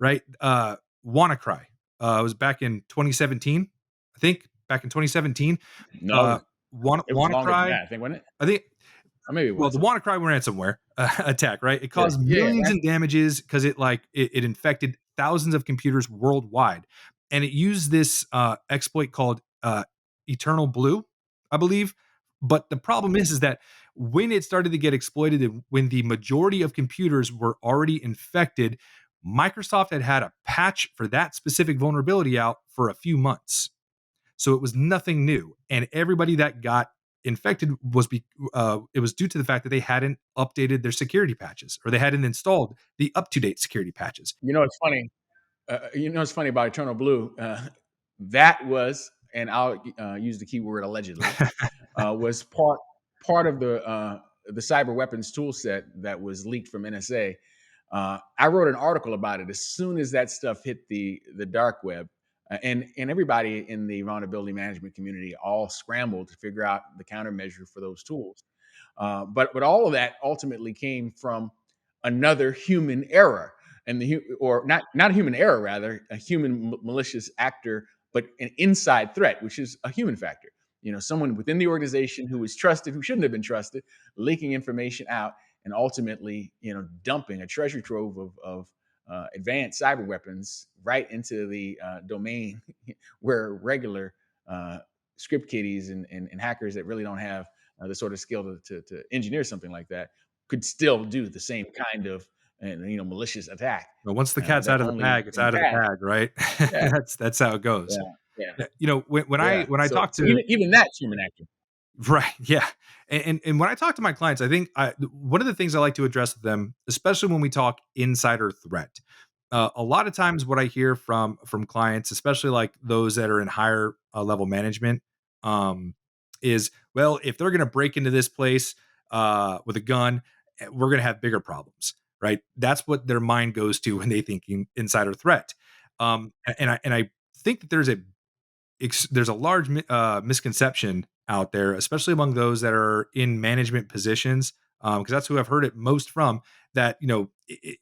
right? WannaCry. It was back in 2017, I think. Back in 2017, No, uh, Wan- it was longer than WannaCry. that, I think, wasn't it? I think Or maybe it well, the wasn't. WannaCry ransomware attack, right? It Yeah, caused yeah, millions right. in damages because it infected thousands of computers worldwide, and it used this exploit called Eternal Blue, I believe. But the problem is that when it started to get exploited, and when the majority of computers were already infected, Microsoft had a patch for that specific vulnerability out for a few months. So it was nothing new, and everybody that got infected it was due to the fact that they hadn't updated their security patches, or they hadn't installed the up to date security patches. You know, it's funny. It's funny about Eternal Blue. That was, and I'll use the keyword allegedly, was part of the cyber weapons tool set that was leaked from NSA. I wrote an article about it as soon as that stuff hit the dark web, and everybody in the vulnerability management community all scrambled to figure out the countermeasure for those tools. But all of that ultimately came from another human error, and or not a human error, rather a human malicious actor, but an inside threat, which is a human factor. Someone within the organization who was trusted, who shouldn't have been trusted, leaking information out, and ultimately, dumping a treasure trove of advanced cyber weapons right into the domain where regular script kiddies and hackers that really don't have the sort of skill to engineer something like that could still do the same kind of malicious attack. But once the cat's That out of the only bag, it's in the out of the past. bag, right? Yeah, That's how it yeah, goes. yeah, When I yeah. when I So, talk so to even that's human actor. right, yeah, and when I talk to my clients, I think one of the things I like to address with them, especially when we talk insider threat, a lot of times what I hear from clients, especially like those that are in higher level management, um, is, well, if they're going to break into this place with a gun, we're going to have bigger problems, right? That's what their mind goes to when they think insider threat, and I think that there's a large misconception out there, especially among those that are in management positions, because that's who I've heard it most from. That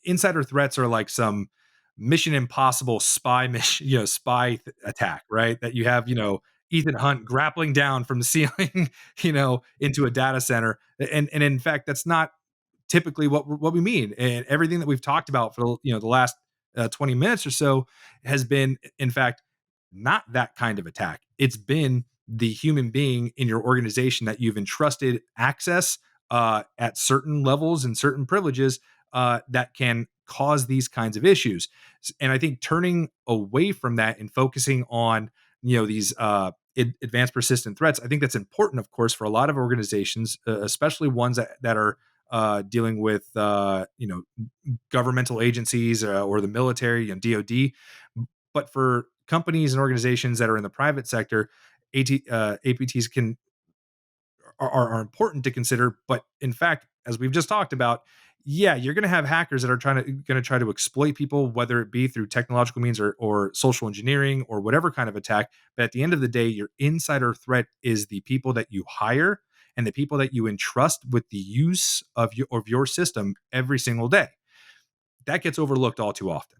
insider threats are like some Mission Impossible spy mission, attack, right? That you have Ethan Hunt grappling down from the ceiling, into a data center, and in fact, that's not typically what we mean. And everything that we've talked about for the last 20 minutes or so has been, in fact, not that kind of attack. It's been the human being in your organization that you've entrusted access at certain levels and certain privileges that can cause these kinds of issues. And I think turning away from that and focusing on these advanced persistent threats, I think that's important, of course, for a lot of organizations, especially ones that are dealing with governmental agencies or the military, DoD. But for companies and organizations that are in the private sector, APTs are important to consider. But in fact, as we've just talked about, yeah, you're going to have hackers that are going to try to exploit people, whether it be through technological means or social engineering or whatever kind of attack. But at the end of the day, your insider threat is the people that you hire and the people that you entrust with the use of your system every single day. That gets overlooked all too often.